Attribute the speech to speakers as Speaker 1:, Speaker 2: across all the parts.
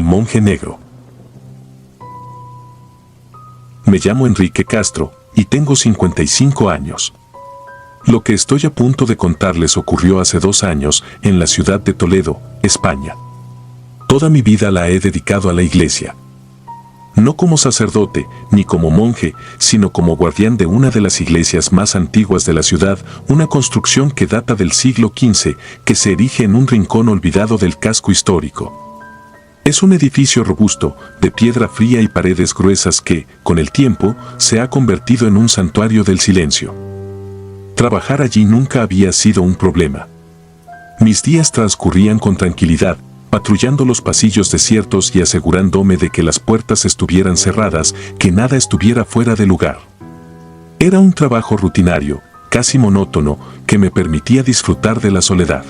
Speaker 1: El monje negro. Me llamo Enrique Castro y tengo 55 años. Lo que estoy a punto de contarles ocurrió hace 2 años en la ciudad de Toledo, España. Toda mi vida la he dedicado a la iglesia. No como sacerdote ni como monje, sino como guardián de una de las iglesias más antiguas de la ciudad, una construcción que data del siglo XV, que se erige en un rincón olvidado del casco histórico. Es un edificio robusto, de piedra fría y paredes gruesas que, con el tiempo, se ha convertido en un santuario del silencio. Trabajar allí nunca había sido un problema. Mis días transcurrían con tranquilidad, patrullando los pasillos desiertos y asegurándome de que las puertas estuvieran cerradas, que nada estuviera fuera de lugar. Era un trabajo rutinario, casi monótono, que me permitía disfrutar de la soledad.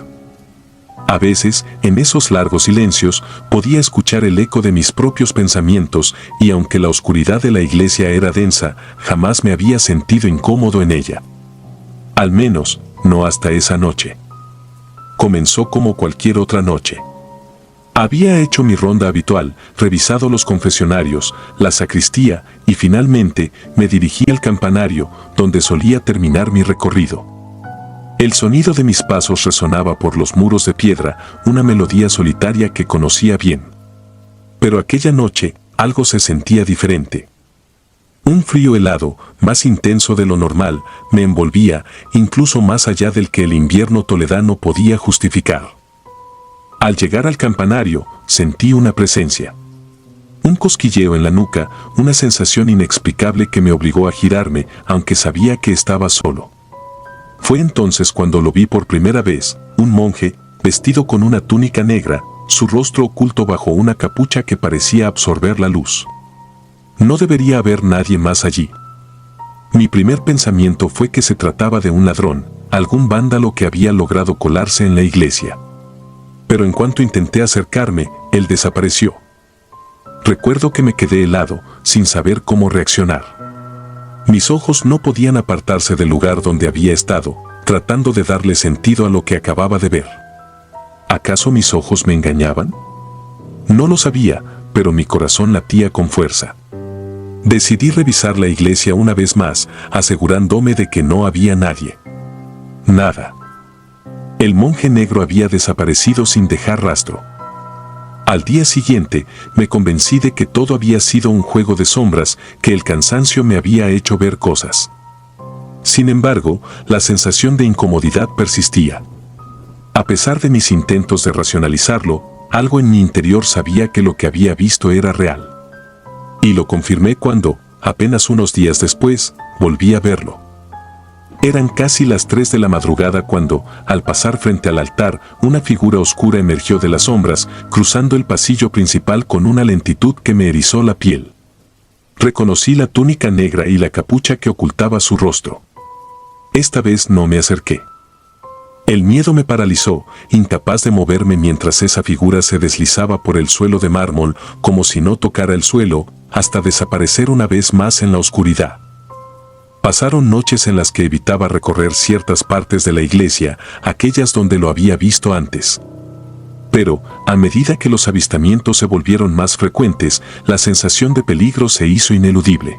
Speaker 1: A veces, en esos largos silencios, podía escuchar el eco de mis propios pensamientos y aunque la oscuridad de la iglesia era densa, jamás me había sentido incómodo en ella. Al menos, no hasta esa noche. Comenzó como cualquier otra noche. Había hecho mi ronda habitual, revisado los confesionarios, la sacristía y finalmente me dirigí al campanario, donde solía terminar mi recorrido. El sonido de mis pasos resonaba por los muros de piedra, una melodía solitaria que conocía bien. Pero aquella noche, algo se sentía diferente. Un frío helado, más intenso de lo normal, me envolvía, incluso más allá del que el invierno toledano podía justificar. Al llegar al campanario, sentí una presencia. Un cosquilleo en la nuca, una sensación inexplicable que me obligó a girarme, aunque sabía que estaba solo. Fue entonces cuando lo vi por primera vez, un monje, vestido con una túnica negra, su rostro oculto bajo una capucha que parecía absorber la luz. No debería haber nadie más allí. Mi primer pensamiento fue que se trataba de un ladrón, algún vándalo que había logrado colarse en la iglesia. Pero en cuanto intenté acercarme, él desapareció. Recuerdo que me quedé helado, sin saber cómo reaccionar. Mis ojos no podían apartarse del lugar donde había estado, tratando de darle sentido a lo que acababa de ver. ¿Acaso mis ojos me engañaban? No lo sabía, pero mi corazón latía con fuerza. Decidí revisar la iglesia una vez más, asegurándome de que no había nadie. Nada. El monje negro había desaparecido sin dejar rastro. Al día siguiente, me convencí de que todo había sido un juego de sombras, que el cansancio me había hecho ver cosas. Sin embargo, la sensación de incomodidad persistía. A pesar de mis intentos de racionalizarlo, algo en mi interior sabía que lo que había visto era real. Y lo confirmé cuando, apenas unos días después, volví a verlo. Eran casi las 3 de la madrugada cuando, al pasar frente al altar, una figura oscura emergió de las sombras, cruzando el pasillo principal con una lentitud que me erizó la piel. Reconocí la túnica negra y la capucha que ocultaba su rostro. Esta vez no me acerqué. El miedo me paralizó, incapaz de moverme mientras esa figura se deslizaba por el suelo de mármol, como si no tocara el suelo, hasta desaparecer una vez más en la oscuridad. Pasaron noches en las que evitaba recorrer ciertas partes de la iglesia, aquellas donde lo había visto antes. Pero, a medida que los avistamientos se volvieron más frecuentes, la sensación de peligro se hizo ineludible.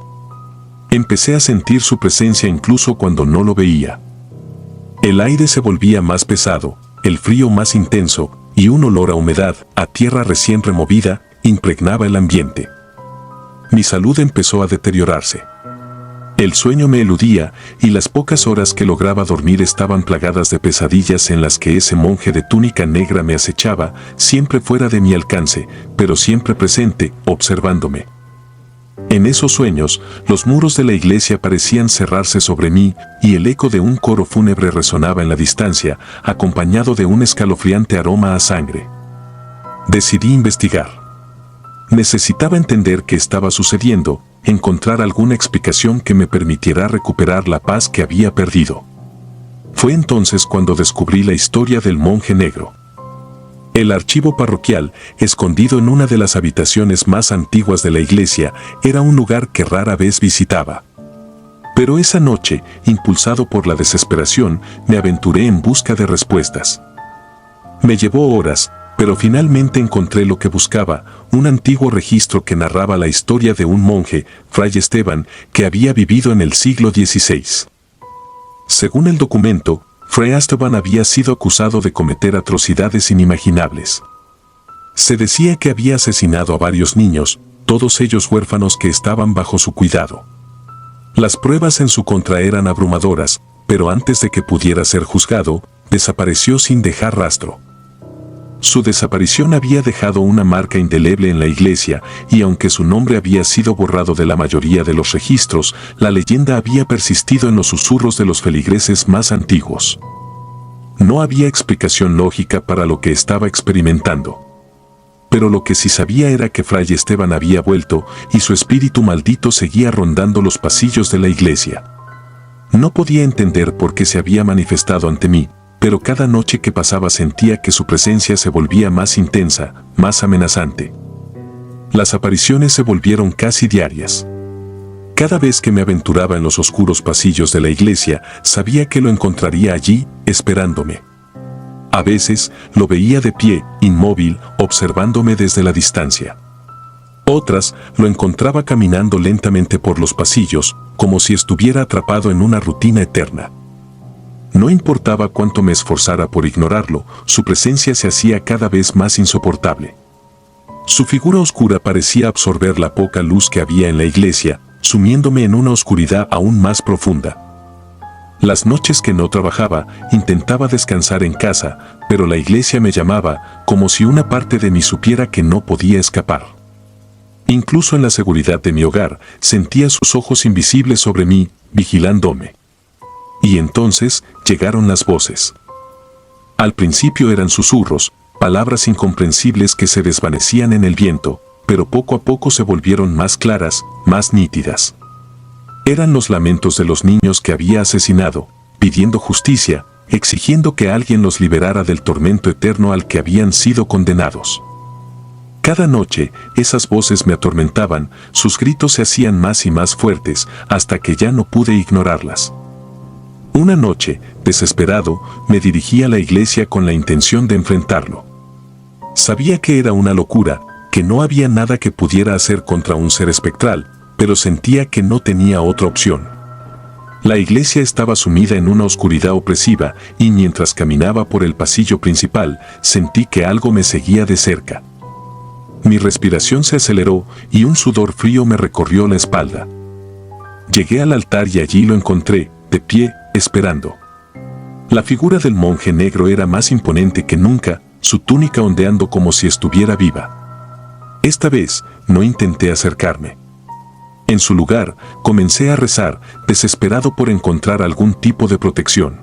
Speaker 1: Empecé a sentir su presencia incluso cuando no lo veía. El aire se volvía más pesado, el frío más intenso, y un olor a humedad, a tierra recién removida, impregnaba el ambiente. Mi salud empezó a deteriorarse. El sueño me eludía y las pocas horas que lograba dormir estaban plagadas de pesadillas en las que ese monje de túnica negra me acechaba, siempre fuera de mi alcance, pero siempre presente, observándome. En esos sueños, los muros de la iglesia parecían cerrarse sobre mí y el eco de un coro fúnebre resonaba en la distancia, acompañado de un escalofriante aroma a sangre. Decidí investigar. Necesitaba entender qué estaba sucediendo, encontrar alguna explicación que me permitiera recuperar la paz que había perdido. Fue entonces cuando descubrí la historia del monje negro. El archivo parroquial, escondido en una de las habitaciones más antiguas de la iglesia, era un lugar que rara vez visitaba. Pero esa noche, impulsado por la desesperación, me aventuré en busca de respuestas. Me llevó horas, pero finalmente encontré lo que buscaba, un antiguo registro que narraba la historia de un monje, Fray Esteban, que había vivido en el siglo XVI. Según el documento, Fray Esteban había sido acusado de cometer atrocidades inimaginables. Se decía que había asesinado a varios niños, todos ellos huérfanos que estaban bajo su cuidado. Las pruebas en su contra eran abrumadoras, pero antes de que pudiera ser juzgado, desapareció sin dejar rastro. Su desaparición había dejado una marca indeleble en la iglesia, y aunque su nombre había sido borrado de la mayoría de los registros, la leyenda había persistido en los susurros de los feligreses más antiguos. No había explicación lógica para lo que estaba experimentando. Pero lo que sí sabía era que Fray Esteban había vuelto, y su espíritu maldito seguía rondando los pasillos de la iglesia. No podía entender por qué se había manifestado ante mí, pero cada noche que pasaba sentía que su presencia se volvía más intensa, más amenazante. Las apariciones se volvieron casi diarias. Cada vez que me aventuraba en los oscuros pasillos de la iglesia, sabía que lo encontraría allí, esperándome. A veces, lo veía de pie, inmóvil, observándome desde la distancia. Otras, lo encontraba caminando lentamente por los pasillos, como si estuviera atrapado en una rutina eterna. No importaba cuánto me esforzara por ignorarlo, su presencia se hacía cada vez más insoportable. Su figura oscura parecía absorber la poca luz que había en la iglesia, sumiéndome en una oscuridad aún más profunda. Las noches que no trabajaba, intentaba descansar en casa, pero la iglesia me llamaba, como si una parte de mí supiera que no podía escapar. Incluso en la seguridad de mi hogar, sentía sus ojos invisibles sobre mí, vigilándome. Y entonces llegaron las voces. Al principio eran susurros, palabras incomprensibles que se desvanecían en el viento, pero poco a poco se volvieron más claras, más nítidas. Eran los lamentos de los niños que había asesinado, pidiendo justicia, exigiendo que alguien los liberara del tormento eterno al que habían sido condenados. Cada noche, esas voces me atormentaban, sus gritos se hacían más y más fuertes, hasta que ya no pude ignorarlas. Una noche, desesperado, me dirigí a la iglesia con la intención de enfrentarlo. Sabía que era una locura, que no había nada que pudiera hacer contra un ser espectral, pero sentía que no tenía otra opción. La iglesia estaba sumida en una oscuridad opresiva, y mientras caminaba por el pasillo principal, sentí que algo me seguía de cerca. Mi respiración se aceleró, y un sudor frío me recorrió la espalda. Llegué al altar y allí lo encontré, de pie, esperando. La figura del monje negro era más imponente que nunca, su túnica ondeando como si estuviera viva. Esta vez, no intenté acercarme. En su lugar, comencé a rezar, desesperado por encontrar algún tipo de protección.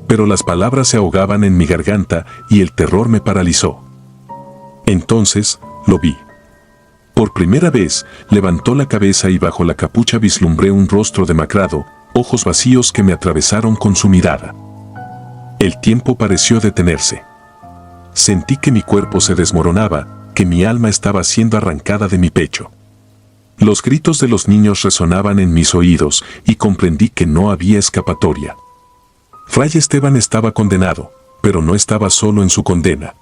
Speaker 1: Pero las palabras se ahogaban en mi garganta y el terror me paralizó. Entonces, lo vi. Por primera vez, levantó la cabeza y bajo la capucha vislumbré un rostro demacrado, ojos vacíos que me atravesaron con su mirada. El tiempo pareció detenerse. Sentí que mi cuerpo se desmoronaba, que mi alma estaba siendo arrancada de mi pecho. Los gritos de los niños resonaban en mis oídos y comprendí que no había escapatoria. Fray Esteban estaba condenado, pero no estaba solo en su condena.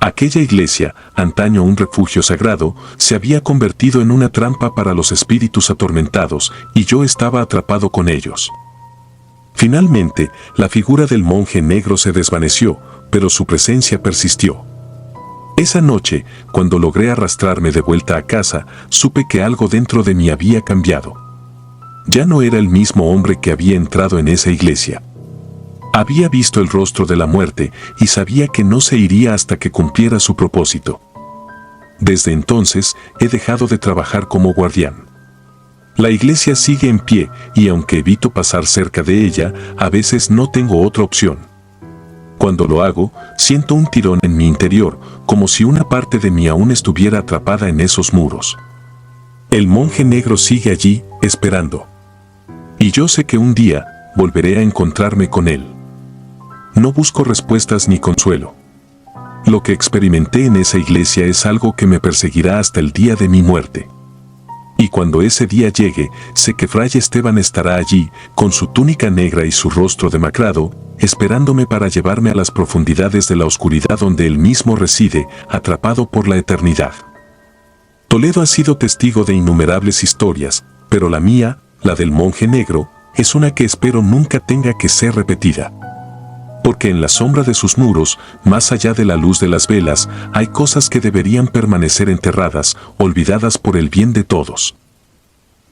Speaker 1: Aquella iglesia, antaño un refugio sagrado, se había convertido en una trampa para los espíritus atormentados, y yo estaba atrapado con ellos. Finalmente, la figura del monje negro se desvaneció, pero su presencia persistió. Esa noche, cuando logré arrastrarme de vuelta a casa, supe que algo dentro de mí había cambiado. Ya no era el mismo hombre que había entrado en esa iglesia. Había visto el rostro de la muerte y sabía que no se iría hasta que cumpliera su propósito. Desde entonces, he dejado de trabajar como guardián. La iglesia sigue en pie y aunque evito pasar cerca de ella, a veces no tengo otra opción. Cuando lo hago, siento un tirón en mi interior, como si una parte de mí aún estuviera atrapada en esos muros. El monje negro sigue allí, esperando. Y yo sé que un día, volveré a encontrarme con él. No busco respuestas ni consuelo. Lo que experimenté en esa iglesia es algo que me perseguirá hasta el día de mi muerte. Y cuando ese día llegue, sé que Fray Esteban estará allí, con su túnica negra y su rostro demacrado, esperándome para llevarme a las profundidades de la oscuridad donde él mismo reside, atrapado por la eternidad. Toledo ha sido testigo de innumerables historias, pero la mía, la del monje negro, es una que espero nunca tenga que ser repetida. Porque en la sombra de sus muros, más allá de la luz de las velas, hay cosas que deberían permanecer enterradas, olvidadas por el bien de todos.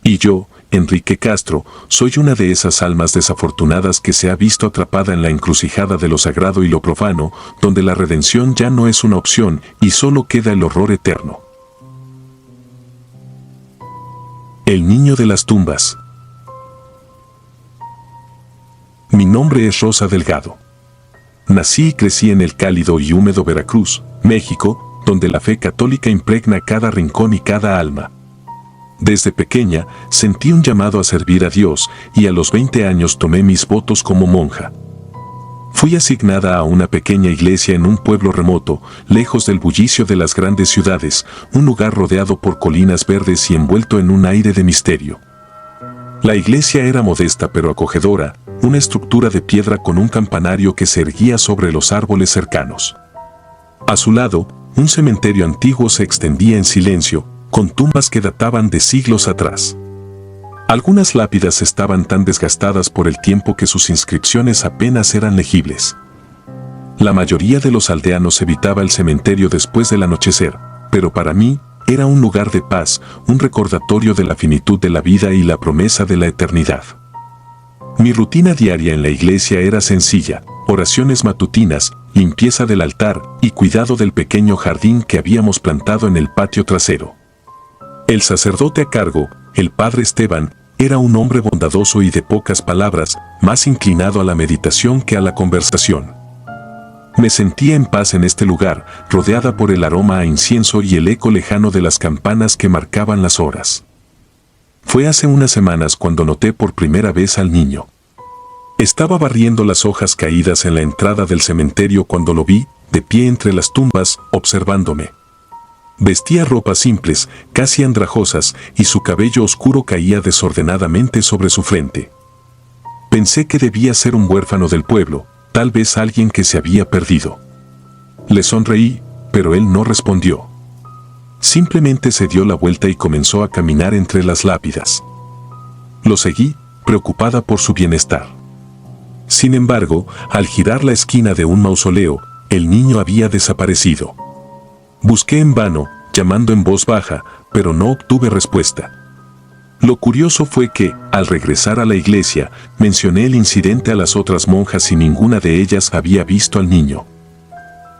Speaker 1: Y yo, Enrique Castro, soy una de esas almas desafortunadas que se ha visto atrapada en la encrucijada de lo sagrado y lo profano, donde la redención ya no es una opción y solo queda el horror eterno. El niño de las tumbas. Mi nombre es Rosa Delgado. Nací y crecí en el cálido y húmedo Veracruz, México, donde la fe católica impregna cada rincón y cada alma. Desde pequeña sentí un llamado a servir a Dios y a los 20 años tomé mis votos como monja. Fui asignada a una pequeña iglesia en un pueblo remoto, lejos del bullicio de las grandes ciudades, un lugar rodeado por colinas verdes y envuelto en un aire de misterio. La iglesia era modesta pero acogedora, una estructura de piedra con un campanario que se erguía sobre los árboles cercanos. A su lado, un cementerio antiguo se extendía en silencio, con tumbas que databan de siglos atrás. Algunas lápidas estaban tan desgastadas por el tiempo que sus inscripciones apenas eran legibles. La mayoría de los aldeanos evitaba el cementerio después del anochecer, pero para mí, era un lugar de paz, un recordatorio de la finitud de la vida y la promesa de la eternidad. Mi rutina diaria en la iglesia era sencilla: oraciones matutinas, limpieza del altar y cuidado del pequeño jardín que habíamos plantado en el patio trasero. El sacerdote a cargo, el padre Esteban, era un hombre bondadoso y de pocas palabras, más inclinado a la meditación que a la conversación. Me sentía en paz en este lugar, rodeada por el aroma a incienso y el eco lejano de las campanas que marcaban las horas. Fue hace unas semanas cuando noté por primera vez al niño. Estaba barriendo las hojas caídas en la entrada del cementerio cuando lo vi, de pie entre las tumbas, observándome. Vestía ropas simples, casi andrajosas, y su cabello oscuro caía desordenadamente sobre su frente. Pensé que debía ser un huérfano del pueblo, tal vez alguien que se había perdido. Le sonreí, pero él no respondió. Simplemente se dio la vuelta y comenzó a caminar entre las lápidas. Lo seguí, preocupada por su bienestar. Sin embargo, al girar la esquina de un mausoleo, el niño había desaparecido. Busqué en vano, llamando en voz baja, pero no obtuve respuesta. Lo curioso fue que, al regresar a la iglesia, mencioné el incidente a las otras monjas y ninguna de ellas había visto al niño.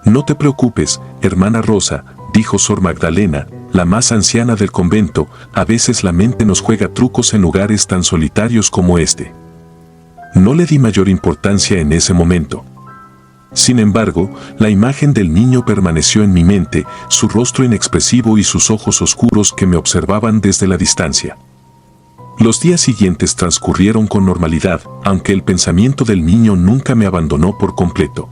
Speaker 1: No te preocupes, hermana Rosa, dijo Sor Magdalena, la más anciana del convento, a veces la mente nos juega trucos en lugares tan solitarios como este. No le di mayor importancia en ese momento. Sin embargo, la imagen del niño permaneció en mi mente, su rostro inexpresivo y sus ojos oscuros que me observaban desde la distancia. Los días siguientes transcurrieron con normalidad, aunque el pensamiento del niño nunca me abandonó por completo.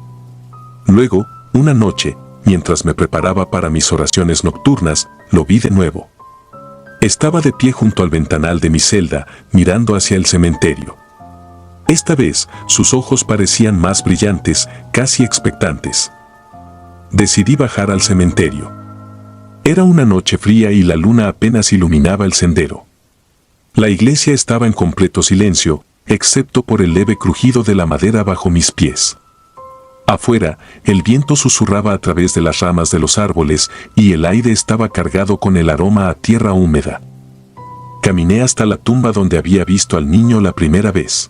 Speaker 1: Luego, una noche, mientras me preparaba para mis oraciones nocturnas, lo vi de nuevo. Estaba de pie junto al ventanal de mi celda, mirando hacia el cementerio. Esta vez, sus ojos parecían más brillantes, casi expectantes. Decidí bajar al cementerio. Era una noche fría y la luna apenas iluminaba el sendero. La iglesia estaba en completo silencio, excepto por el leve crujido de la madera bajo mis pies. Afuera, el viento susurraba a través de las ramas de los árboles y el aire estaba cargado con el aroma a tierra húmeda. Caminé hasta la tumba donde había visto al niño la primera vez.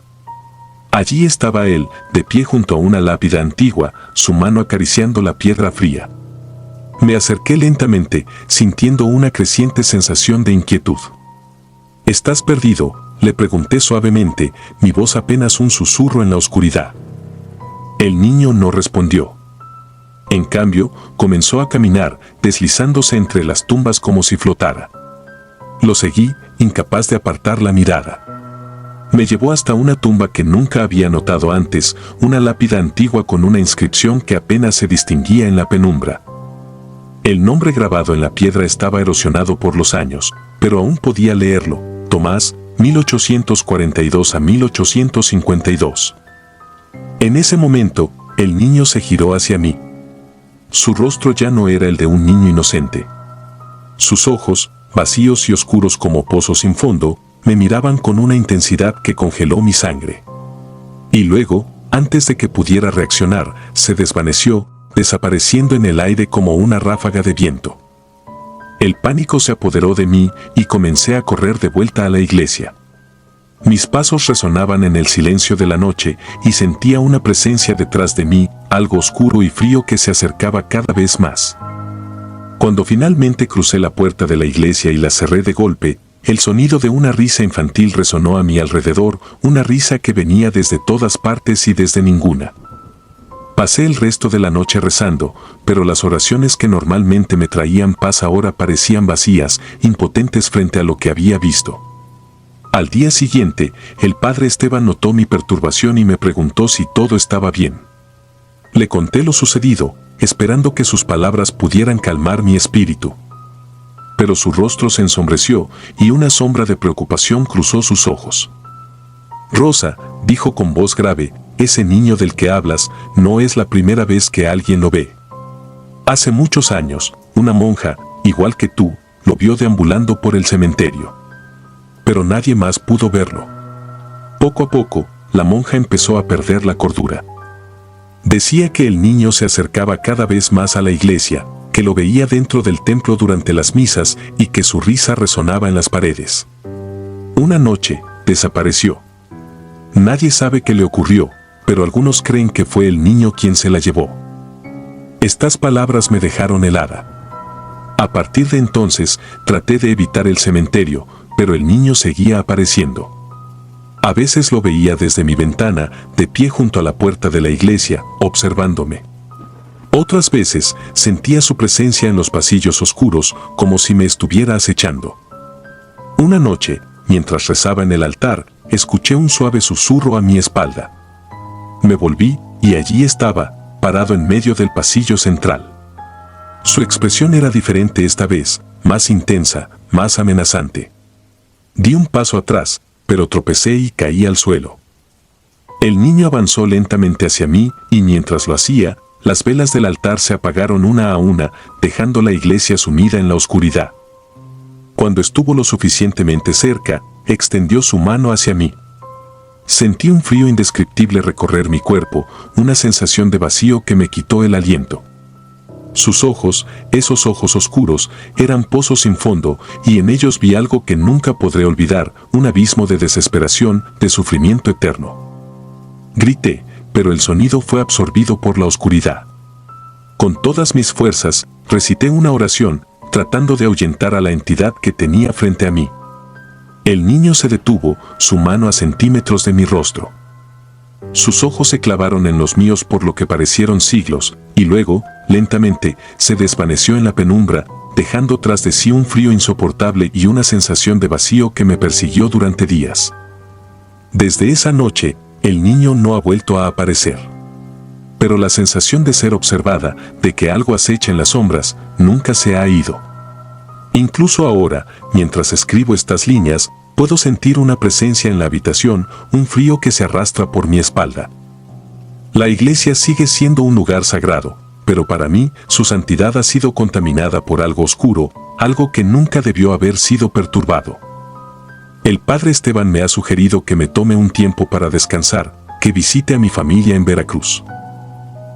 Speaker 1: Allí estaba él, de pie junto a una lápida antigua, su mano acariciando la piedra fría. Me acerqué lentamente, sintiendo una creciente sensación de inquietud. ¿Estás perdido?, le pregunté suavemente, mi voz apenas un susurro en la oscuridad. El niño no respondió. En cambio, comenzó a caminar, deslizándose entre las tumbas como si flotara. Lo seguí, incapaz de apartar la mirada. Me llevó hasta una tumba que nunca había notado antes, una lápida antigua con una inscripción que apenas se distinguía en la penumbra. El nombre grabado en la piedra estaba erosionado por los años, pero aún podía leerlo: Tomás, 1842 a 1852. En ese momento, el niño se giró hacia mí. Su rostro ya no era el de un niño inocente. Sus ojos, vacíos y oscuros como pozos sin fondo, me miraban con una intensidad que congeló mi sangre. Y luego, antes de que pudiera reaccionar, se desvaneció, desapareciendo en el aire como una ráfaga de viento. El pánico se apoderó de mí y comencé a correr de vuelta a la iglesia. Mis pasos resonaban en el silencio de la noche y sentía una presencia detrás de mí, algo oscuro y frío que se acercaba cada vez más. Cuando finalmente crucé la puerta de la iglesia y la cerré de golpe, el sonido de una risa infantil resonó a mi alrededor, una risa que venía desde todas partes y desde ninguna. Pasé el resto de la noche rezando, pero las oraciones que normalmente me traían paz ahora parecían vacías, impotentes frente a lo que había visto. Al día siguiente, el padre Esteban notó mi perturbación y me preguntó si todo estaba bien. Le conté lo sucedido, esperando que sus palabras pudieran calmar mi espíritu. Pero su rostro se ensombreció y una sombra de preocupación cruzó sus ojos. Rosa, dijo con voz grave, ese niño del que hablas no es la primera vez que alguien lo ve. Hace muchos años, una monja, igual que tú, lo vio deambulando por el cementerio. Pero nadie más pudo verlo. Poco a poco, la monja empezó a perder la cordura. Decía que el niño se acercaba cada vez más a la iglesia, que lo veía dentro del templo durante las misas y que su risa resonaba en las paredes. Una noche, desapareció. Nadie sabe qué le ocurrió, pero algunos creen que fue el niño quien se la llevó. Estas palabras me dejaron helada. A partir de entonces, traté de evitar el cementerio, pero el niño seguía apareciendo. A veces lo veía desde mi ventana, de pie junto a la puerta de la iglesia, observándome. Otras veces sentía su presencia en los pasillos oscuros, como si me estuviera acechando. Una noche, mientras rezaba en el altar, escuché un suave susurro a mi espalda. Me volví, y allí estaba, parado en medio del pasillo central. Su expresión era diferente esta vez, más intensa, más amenazante. Di un paso atrás, pero tropecé y caí al suelo. El niño avanzó lentamente hacia mí, y mientras lo hacía, las velas del altar se apagaron una a una, dejando la iglesia sumida en la oscuridad. Cuando estuvo lo suficientemente cerca, extendió su mano hacia mí. Sentí un frío indescriptible recorrer mi cuerpo, una sensación de vacío que me quitó el aliento. Sus ojos, esos ojos oscuros, eran pozos sin fondo, y en ellos vi algo que nunca podré olvidar, un abismo de desesperación, de sufrimiento eterno. Grité, pero el sonido fue absorbido por la oscuridad. Con todas mis fuerzas, recité una oración, tratando de ahuyentar a la entidad que tenía frente a mí. El niño se detuvo, su mano a centímetros de mi rostro. Sus ojos se clavaron en los míos por lo que parecieron siglos, y luego, lentamente, se desvaneció en la penumbra, dejando tras de sí un frío insoportable y una sensación de vacío que me persiguió durante días. Desde esa noche, el niño no ha vuelto a aparecer. Pero la sensación de ser observada, de que algo acecha en las sombras, nunca se ha ido. Incluso ahora, mientras escribo estas líneas, puedo sentir una presencia en la habitación, un frío que se arrastra por mi espalda. La iglesia sigue siendo un lugar sagrado, pero para mí, su santidad ha sido contaminada por algo oscuro, algo que nunca debió haber sido perturbado. El padre Esteban me ha sugerido que me tome un tiempo para descansar, que visite a mi familia en Veracruz.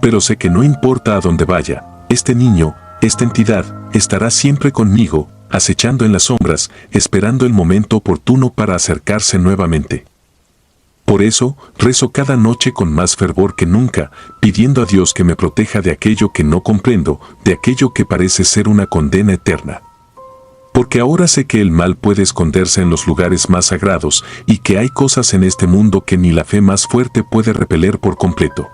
Speaker 1: Pero sé que no importa a dónde vaya, este niño, esta entidad, estará siempre conmigo, acechando en las sombras, esperando el momento oportuno para acercarse nuevamente. Por eso, rezo cada noche con más fervor que nunca, pidiendo a Dios que me proteja de aquello que no comprendo, de aquello que parece ser una condena eterna. Porque ahora sé que el mal puede esconderse en los lugares más sagrados y que hay cosas en este mundo que ni la fe más fuerte puede repeler por completo.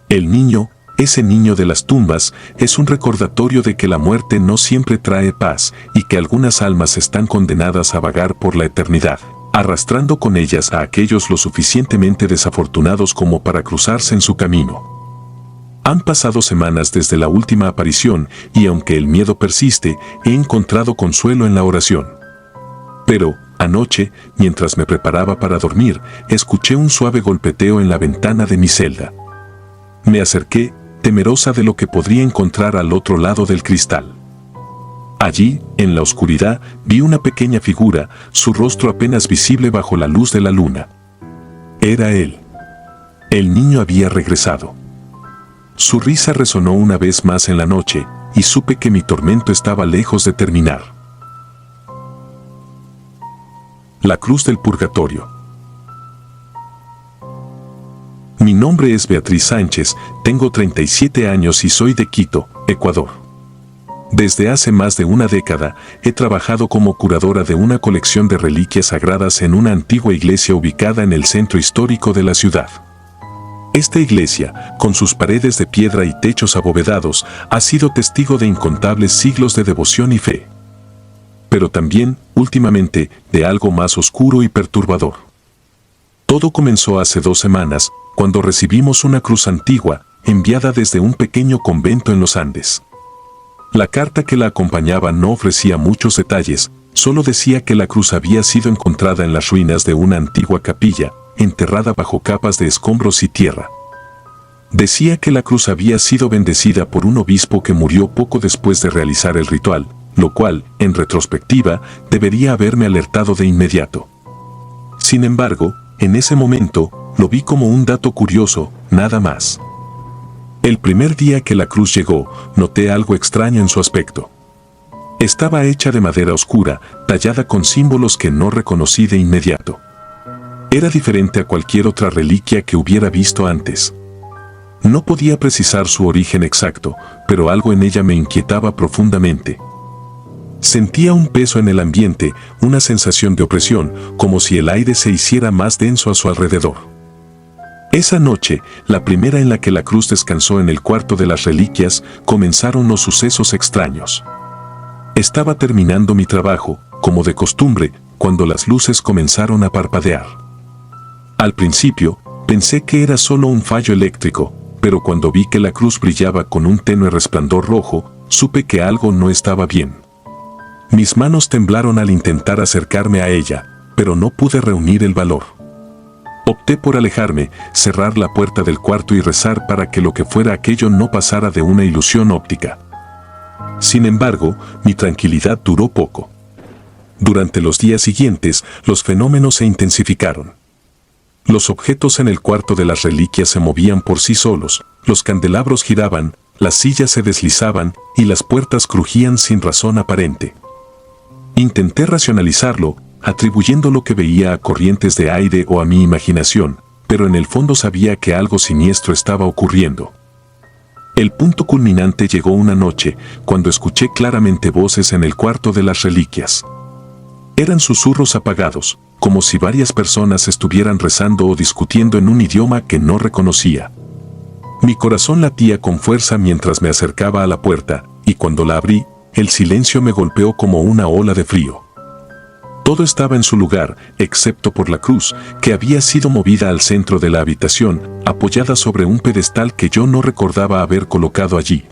Speaker 1: El niño, ese niño de las tumbas, es un recordatorio de que la muerte no siempre trae paz y que algunas almas están condenadas a vagar por la eternidad, arrastrando con ellas a aquellos lo suficientemente desafortunados como para cruzarse en su camino. Han pasado semanas desde la última aparición y aunque el miedo persiste, he encontrado consuelo en la oración. Pero, Anoche, mientras me preparaba para dormir, escuché un suave golpeteo en la ventana de mi celda. Me acerqué, temerosa de lo que podría encontrar al otro lado del cristal. Allí, en la oscuridad, vi una pequeña figura, su rostro apenas visible bajo la luz de la luna. Era él. El niño había regresado. Su risa resonó una vez más en la noche, y supe que mi tormento estaba lejos de terminar. La cruz del purgatorio. Mi nombre es Beatriz Sánchez, tengo 37 años y soy de Quito, Ecuador. Desde hace más de una década he trabajado como curadora de una colección de reliquias sagradas en una antigua iglesia ubicada en el centro histórico de la ciudad. Esta iglesia, con sus paredes de piedra y techos abovedados, ha sido testigo de incontables siglos de devoción y fe. Pero también, últimamente, de algo más oscuro y perturbador. Todo comenzó hace 2 semanas, cuando recibimos una cruz antigua, enviada desde un pequeño convento en los Andes. La carta que la acompañaba no ofrecía muchos detalles, solo decía que la cruz había sido encontrada en las ruinas de una antigua capilla, enterrada bajo capas de escombros y tierra. Decía que la cruz había sido bendecida por un obispo que murió poco después de realizar el ritual, lo cual, en retrospectiva, debería haberme alertado de inmediato. Sin embargo, en ese momento, lo vi como un dato curioso, nada más. El primer día que la cruz llegó, noté algo extraño en su aspecto. Estaba hecha de madera oscura, tallada con símbolos que no reconocí de inmediato. Era diferente a cualquier otra reliquia que hubiera visto antes. No podía precisar su origen exacto, pero algo en ella me inquietaba profundamente. Sentía un peso en el ambiente, una sensación de opresión, como si el aire se hiciera más denso a su alrededor. Esa noche, la primera en la que la cruz descansó en el cuarto de las reliquias, comenzaron los sucesos extraños. Estaba terminando mi trabajo, como de costumbre, cuando las luces comenzaron a parpadear. Al principio, pensé que era solo un fallo eléctrico, pero cuando vi que la cruz brillaba con un tenue resplandor rojo, supe que algo no estaba bien. Mis manos temblaron al intentar acercarme a ella, pero no pude reunir el valor. Opté por alejarme, cerrar la puerta del cuarto y rezar para que lo que fuera aquello no pasara de una ilusión óptica. Sin embargo, mi tranquilidad duró poco. Durante los días siguientes, los fenómenos se intensificaron. Los objetos en el cuarto de las reliquias se movían por sí solos, los candelabros giraban, las sillas se deslizaban y las puertas crujían sin razón aparente. Intenté racionalizarlo, atribuyendo lo que veía a corrientes de aire o a mi imaginación, pero en el fondo sabía que algo siniestro estaba ocurriendo. El punto culminante llegó una noche, cuando escuché claramente voces en el cuarto de las reliquias. Eran susurros apagados, como si varias personas estuvieran rezando o discutiendo en un idioma que no reconocía. Mi corazón latía con fuerza mientras me acercaba a la puerta, y cuando la abrí, el silencio me golpeó como una ola de frío. Todo estaba en su lugar, excepto por la cruz, que había sido movida al centro de la habitación, apoyada sobre un pedestal que yo no recordaba haber colocado allí.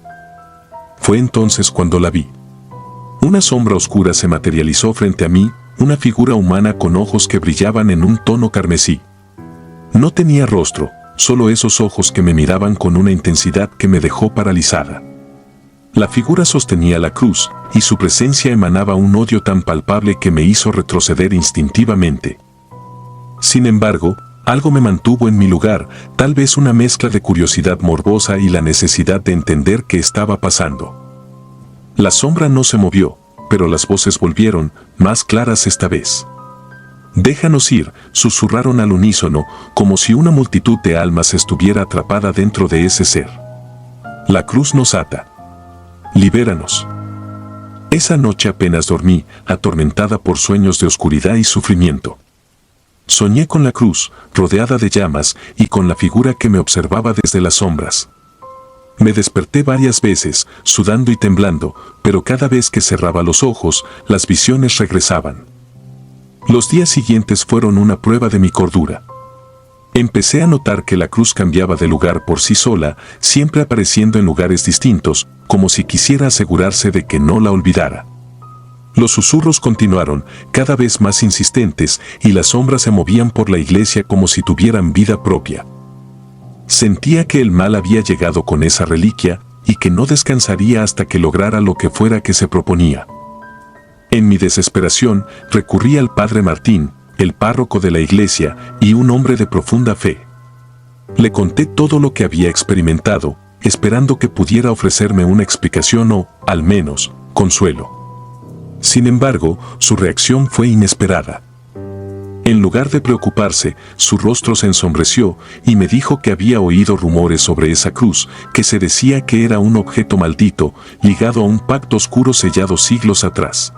Speaker 1: Fue entonces cuando la vi. Una sombra oscura se materializó frente a mí, una figura humana con ojos que brillaban en un tono carmesí. No tenía rostro, solo esos ojos que me miraban con una intensidad que me dejó paralizada. La figura sostenía la cruz, y su presencia emanaba un odio tan palpable que me hizo retroceder instintivamente. Sin embargo, algo me mantuvo en mi lugar, tal vez una mezcla de curiosidad morbosa y la necesidad de entender qué estaba pasando. La sombra no se movió, pero las voces volvieron, más claras esta vez. «Déjanos ir», susurraron al unísono, como si una multitud de almas estuviera atrapada dentro de ese ser. «La cruz nos ata. Libéranos». Esa noche apenas dormí, atormentada por sueños de oscuridad y sufrimiento. Soñé con la cruz, rodeada de llamas, y con la figura que me observaba desde las sombras. Me desperté varias veces, sudando y temblando, pero cada vez que cerraba los ojos, las visiones regresaban. Los días siguientes fueron una prueba de mi cordura. Empecé a notar que la cruz cambiaba de lugar por sí sola, siempre apareciendo en lugares distintos, como si quisiera asegurarse de que no la olvidara. Los susurros continuaron, cada vez más insistentes, y las sombras se movían por la iglesia como si tuvieran vida propia. Sentía que el mal había llegado con esa reliquia, y que no descansaría hasta que lograra lo que fuera que se proponía. En mi desesperación, recurrí al padre Martín, el párroco de la iglesia, y un hombre de profunda fe. Le conté todo lo que había experimentado, esperando que pudiera ofrecerme una explicación o, al menos, consuelo. Sin embargo, su reacción fue inesperada. En lugar de preocuparse, su rostro se ensombreció y me dijo que había oído rumores sobre esa cruz, que se decía que era un objeto maldito, ligado a un pacto oscuro sellado siglos atrás.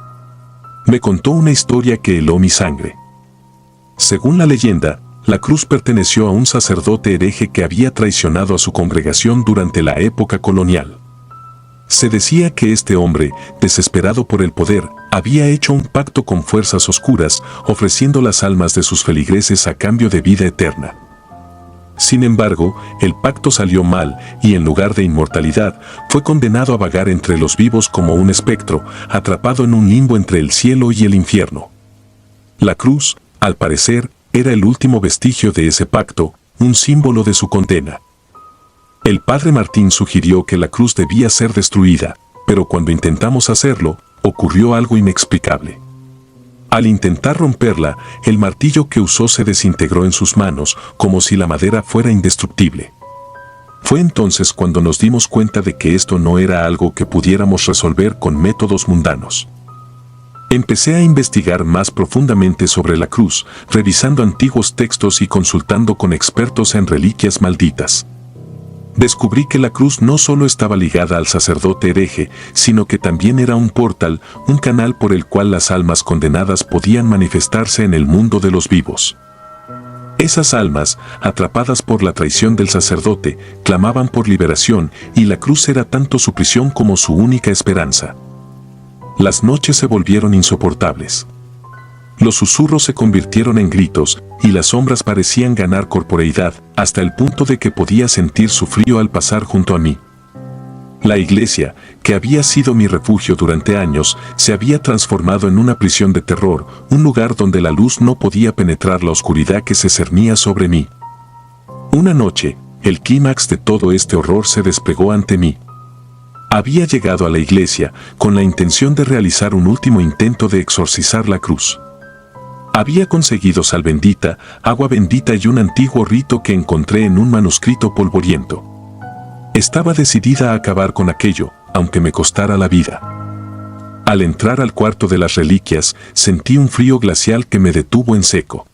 Speaker 1: Me contó una historia que heló mi sangre. Según la leyenda, la cruz perteneció a un sacerdote hereje que había traicionado a su congregación durante la época colonial. Se decía que este hombre, desesperado por el poder, había hecho un pacto con fuerzas oscuras, ofreciendo las almas de sus feligreses a cambio de vida eterna. Sin embargo, el pacto salió mal y en lugar de inmortalidad, fue condenado a vagar entre los vivos como un espectro, atrapado en un limbo entre el cielo y el infierno. La cruz, al parecer, era el último vestigio de ese pacto, un símbolo de su condena. El padre Martín sugirió que la cruz debía ser destruida, pero cuando intentamos hacerlo, ocurrió algo inexplicable. Al intentar romperla, el martillo que usó se desintegró en sus manos, como si la madera fuera indestructible. Fue entonces cuando nos dimos cuenta de que esto no era algo que pudiéramos resolver con métodos mundanos. Empecé a investigar más profundamente sobre la cruz, revisando antiguos textos y consultando con expertos en reliquias malditas. Descubrí que la cruz no solo estaba ligada al sacerdote hereje, sino que también era un portal, un canal por el cual las almas condenadas podían manifestarse en el mundo de los vivos. Esas almas, atrapadas por la traición del sacerdote, clamaban por liberación, y la cruz era tanto su prisión como su única esperanza. Las noches se volvieron insoportables. Los susurros se convirtieron en gritos, y las sombras parecían ganar corporeidad, hasta el punto de que podía sentir su frío al pasar junto a mí. La iglesia, que había sido mi refugio durante años, se había transformado en una prisión de terror, un lugar donde la luz no podía penetrar la oscuridad que se cernía sobre mí. Una noche, el clímax de todo este horror se desplegó ante mí. Había llegado a la iglesia con la intención de realizar un último intento de exorcizar la cruz. Había conseguido sal bendita, agua bendita y un antiguo rito que encontré en un manuscrito polvoriento. Estaba decidida a acabar con aquello, aunque me costara la vida. Al entrar al cuarto de las reliquias, sentí un frío glacial que me detuvo en seco.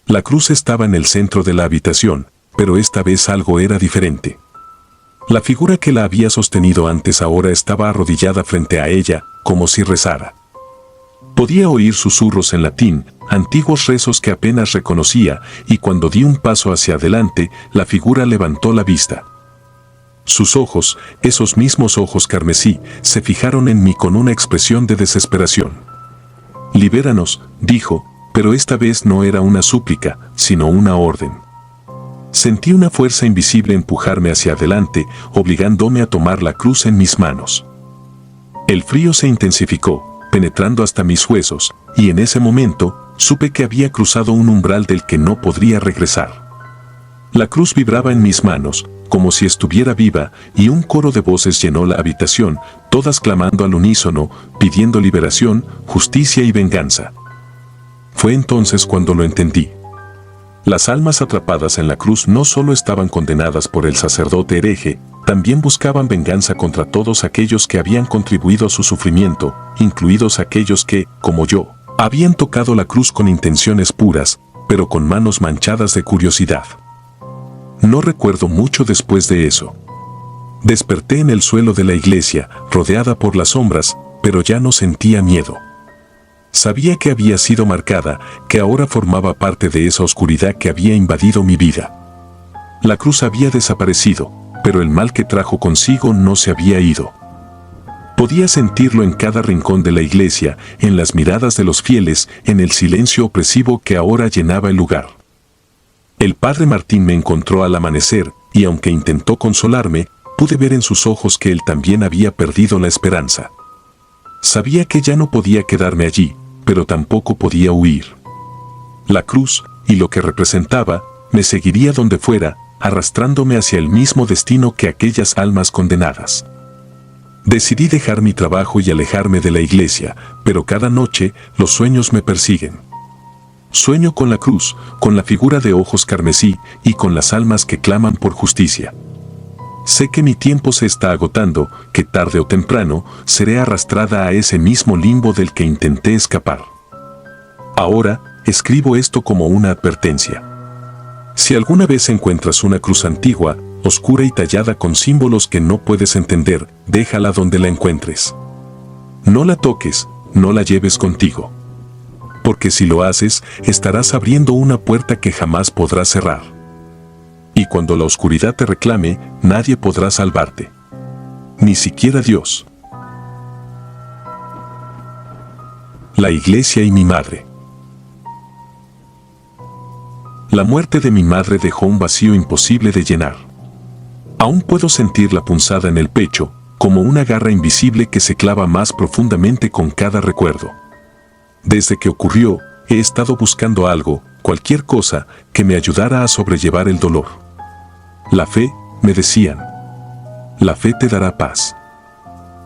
Speaker 1: La cruz estaba en el centro de la habitación, pero esta vez algo era diferente. La figura que la había sostenido antes ahora estaba arrodillada frente a ella, como si rezara. Podía oír susurros en latín, antiguos rezos que apenas reconocía, y cuando di un paso hacia adelante, la figura levantó la vista. Sus ojos, esos mismos ojos carmesí, se fijaron en mí con una expresión de desesperación. «Libéranos», dijo, pero esta vez no era una súplica, sino una orden. Sentí una fuerza invisible empujarme hacia adelante, obligándome a tomar la cruz en mis manos. El frío se intensificó, penetrando hasta mis huesos, y en ese momento, supe que había cruzado un umbral del que no podría regresar. La cruz vibraba en mis manos, como si estuviera viva, y un coro de voces llenó la habitación, todas clamando al unísono, pidiendo liberación, justicia y venganza. Fue entonces cuando lo entendí. Las almas atrapadas en la cruz no solo estaban condenadas por el sacerdote hereje, también buscaban venganza contra todos aquellos que habían contribuido a su sufrimiento, incluidos aquellos que, como yo, habían tocado la cruz con intenciones puras, pero con manos manchadas de curiosidad. No recuerdo mucho después de eso. Desperté en el suelo de la iglesia, rodeada por las sombras, pero ya no sentía miedo. Sabía que había sido marcada, que ahora formaba parte de esa oscuridad que había invadido mi vida. La cruz había desaparecido, pero el mal que trajo consigo no se había ido. Podía sentirlo en cada rincón de la iglesia, en las miradas de los fieles, en el silencio opresivo que ahora llenaba el lugar. El padre Martín me encontró al amanecer, y aunque intentó consolarme, pude ver en sus ojos que él también había perdido la esperanza. Sabía que ya no podía quedarme allí, pero tampoco podía huir. La cruz, y lo que representaba, me seguiría donde fuera, arrastrándome hacia el mismo destino que aquellas almas condenadas. Decidí dejar mi trabajo y alejarme de la iglesia, pero cada noche los sueños me persiguen. Sueño con la cruz, con la figura de ojos carmesí y con las almas que claman por justicia. Sé que mi tiempo se está agotando, que tarde o temprano seré arrastrada a ese mismo limbo del que intenté escapar. Ahora, escribo esto como una advertencia. Si alguna vez encuentras una cruz antigua, oscura y tallada con símbolos que no puedes entender, déjala donde la encuentres. No la toques, no la lleves contigo. Porque si lo haces, estarás abriendo una puerta que jamás podrás cerrar. Y cuando la oscuridad te reclame, nadie podrá salvarte. Ni siquiera Dios. La iglesia y mi madre. La muerte de mi madre dejó un vacío imposible de llenar. Aún puedo sentir la punzada en el pecho, como una garra invisible que se clava más profundamente con cada recuerdo. Desde que ocurrió, he estado buscando algo, cualquier cosa, que me ayudara a sobrellevar el dolor. La fe, me decían. La fe te dará paz.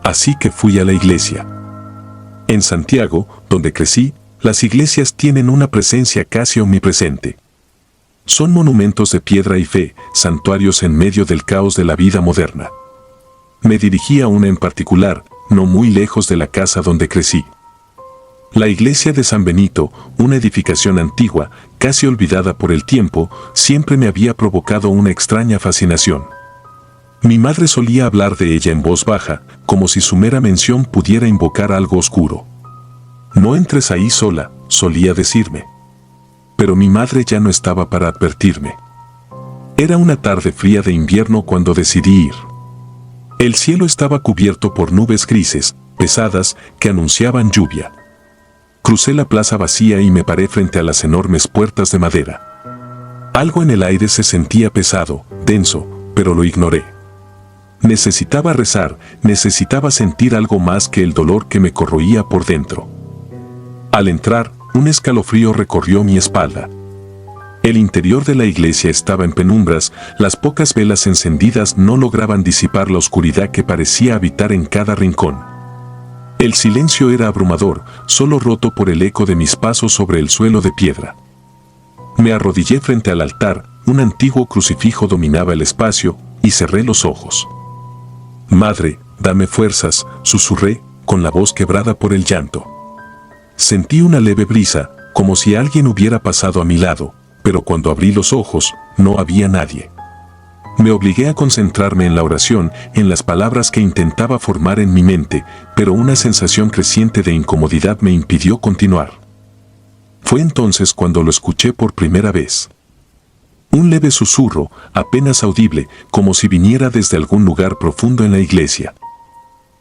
Speaker 1: Así que fui a la iglesia. En Santiago, donde crecí, las iglesias tienen una presencia casi omnipresente. Son monumentos de piedra y fe, santuarios en medio del caos de la vida moderna. Me dirigí a una en particular, no muy lejos de la casa donde crecí. La iglesia de San Benito, una edificación antigua, casi olvidada por el tiempo, siempre me había provocado una extraña fascinación. Mi madre solía hablar de ella en voz baja, como si su mera mención pudiera invocar algo oscuro. No entres ahí sola, solía decirme. Pero mi madre ya no estaba para advertirme. Era una tarde fría de invierno cuando decidí ir. El cielo estaba cubierto por nubes grises, pesadas, que anunciaban lluvia. Crucé la plaza vacía y me paré frente a las enormes puertas de madera. Algo en el aire se sentía pesado, denso, pero lo ignoré. Necesitaba rezar, necesitaba sentir algo más que el dolor que me corroía por dentro. Al entrar, un escalofrío recorrió mi espalda. El interior de la iglesia estaba en penumbras, las pocas velas encendidas no lograban disipar la oscuridad que parecía habitar en cada rincón. El silencio era abrumador, solo roto por el eco de mis pasos sobre el suelo de piedra. Me arrodillé frente al altar, un antiguo crucifijo dominaba el espacio, y cerré los ojos. Madre, dame fuerzas, susurré, con la voz quebrada por el llanto. Sentí una leve brisa, como si alguien hubiera pasado a mi lado, pero cuando abrí los ojos, no había nadie. Me obligué a concentrarme en la oración, en las palabras que intentaba formar en mi mente, pero una sensación creciente de incomodidad me impidió continuar. Fue entonces cuando lo escuché por primera vez. Un leve susurro, apenas audible, como si viniera desde algún lugar profundo en la iglesia.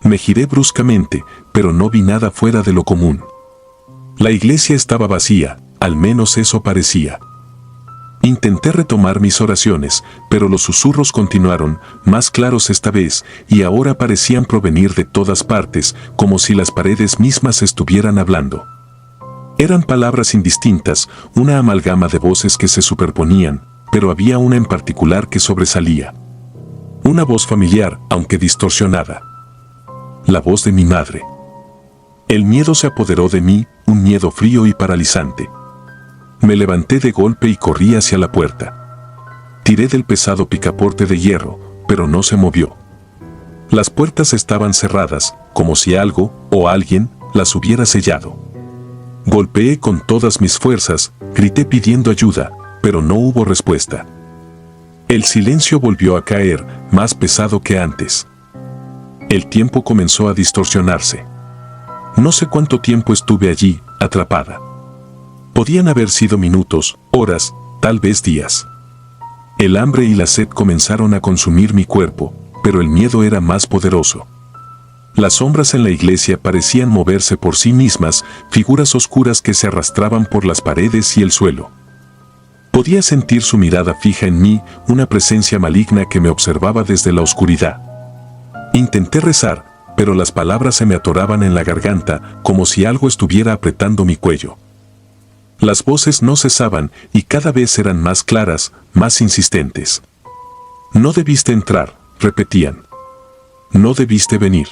Speaker 1: Me giré bruscamente, pero no vi nada fuera de lo común. La iglesia estaba vacía, al menos eso parecía. Intenté retomar mis oraciones, pero los susurros continuaron, más claros esta vez, y ahora parecían provenir de todas partes, como si las paredes mismas estuvieran hablando. Eran palabras indistintas, una amalgama de voces que se superponían, pero había una en particular que sobresalía. Una voz familiar, aunque distorsionada. La voz de mi madre. El miedo se apoderó de mí, un miedo frío y paralizante. Me levanté de golpe y corrí hacia la puerta. Tiré del pesado picaporte de hierro, pero no se movió. Las puertas estaban cerradas, como si algo, o alguien, las hubiera sellado. Golpeé con todas mis fuerzas, grité pidiendo ayuda, pero no hubo respuesta. El silencio volvió a caer, más pesado que antes. El tiempo comenzó a distorsionarse. No sé cuánto tiempo estuve allí, atrapada. Podían haber sido minutos, horas, tal vez días. El hambre y la sed comenzaron a consumir mi cuerpo, pero el miedo era más poderoso. Las sombras en la iglesia parecían moverse por sí mismas, figuras oscuras que se arrastraban por las paredes y el suelo. Podía sentir su mirada fija en mí, una presencia maligna que me observaba desde la oscuridad. Intenté rezar, pero las palabras se me atoraban en la garganta como si algo estuviera apretando mi cuello. Las voces no cesaban y cada vez eran más claras, más insistentes. No debiste entrar, repetían. No debiste venir.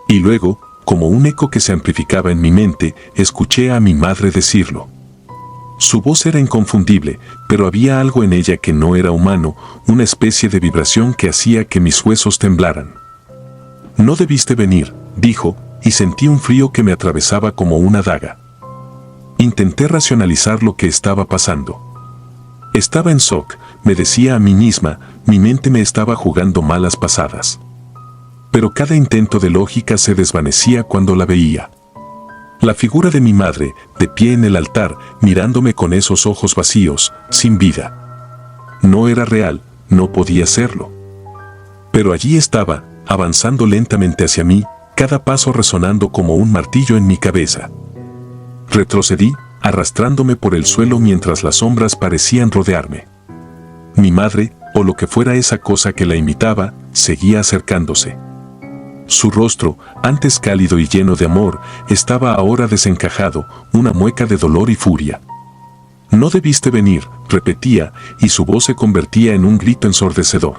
Speaker 1: Y luego, como un eco que se amplificaba en mi mente, escuché a mi madre decirlo. Su voz era inconfundible, pero había algo en ella que no era humano, una especie de vibración que hacía que mis huesos temblaran. No debiste venir, dijo, y sentí un frío que me atravesaba como una daga. Intenté racionalizar lo que estaba pasando. Estaba en shock, me decía a mí misma, mi mente me estaba jugando malas pasadas. Pero cada intento de lógica se desvanecía cuando la veía. La figura de mi madre, de pie en el altar, mirándome con esos ojos vacíos, sin vida. No era real, no podía serlo. Pero allí estaba, avanzando lentamente hacia mí, cada paso resonando como un martillo en mi cabeza. Retrocedí, arrastrándome por el suelo mientras las sombras parecían rodearme. Mi madre, o lo que fuera esa cosa que la imitaba, seguía acercándose. Su rostro, antes cálido y lleno de amor, estaba ahora desencajado, una mueca de dolor y furia. No debiste venir, repetía, y su voz se convertía en un grito ensordecedor.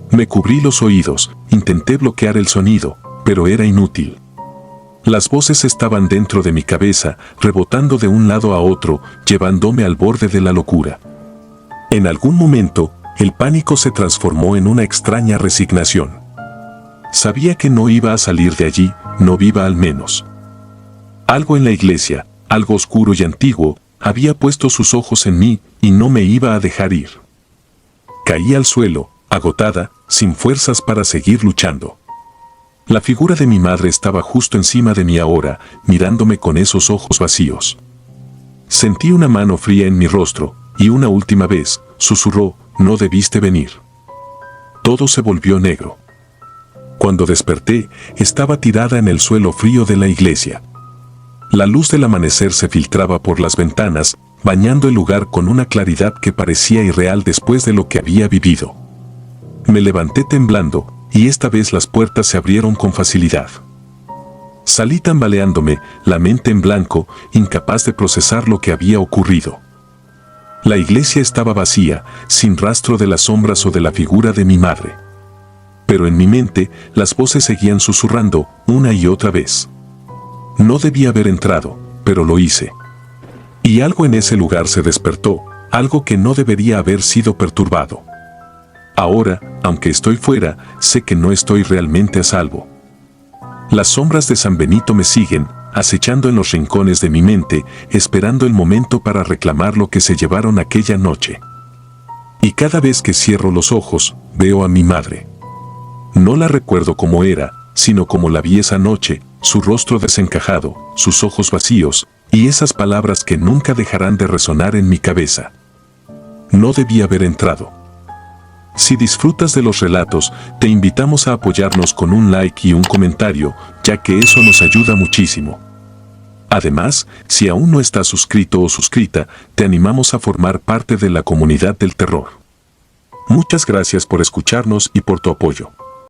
Speaker 1: Me cubrí los oídos, intenté bloquear el sonido, pero era inútil. Las voces estaban dentro de mi cabeza, rebotando de un lado a otro, llevándome al borde de la locura. En algún momento, el pánico se transformó en una extraña resignación. Sabía que no iba a salir de allí, no viva al menos. Algo en la iglesia, algo oscuro y antiguo, había puesto sus ojos en mí y no me iba a dejar ir. Caí al suelo, agotada, sin fuerzas para seguir luchando. La figura de mi madre estaba justo encima de mí ahora, mirándome con esos ojos vacíos. Sentí una mano fría en mi rostro, y una última vez, susurró, no debiste venir. Todo se volvió negro. Cuando desperté, estaba tirada en el suelo frío de la iglesia. La luz del amanecer se filtraba por las ventanas, bañando el lugar con una claridad que parecía irreal después de lo que había vivido. Me levanté temblando, y esta vez las puertas se abrieron con facilidad. Salí tambaleándome, la mente en blanco, incapaz de procesar lo que había ocurrido. La iglesia estaba vacía, sin rastro de las sombras o de la figura de mi madre. Pero en mi mente, las voces seguían susurrando, una y otra vez. No debía haber entrado, pero lo hice. Y algo en ese lugar se despertó, algo que no debería haber sido perturbado. Ahora, aunque estoy fuera, sé que no estoy realmente a salvo. Las sombras de San Benito me siguen, acechando en los rincones de mi mente, esperando el momento para reclamar lo que se llevaron aquella noche. Y cada vez que cierro los ojos, veo a mi madre. No la recuerdo como era, sino como la vi esa noche, su rostro desencajado, sus ojos vacíos, y esas palabras que nunca dejarán de resonar en mi cabeza. No debía haber entrado. Si disfrutas de los relatos, te invitamos a apoyarnos con un like y un comentario, ya que eso nos ayuda muchísimo. Además, si aún no estás suscrito o suscrita, te animamos a formar parte de la comunidad del terror. Muchas gracias por escucharnos y por tu apoyo.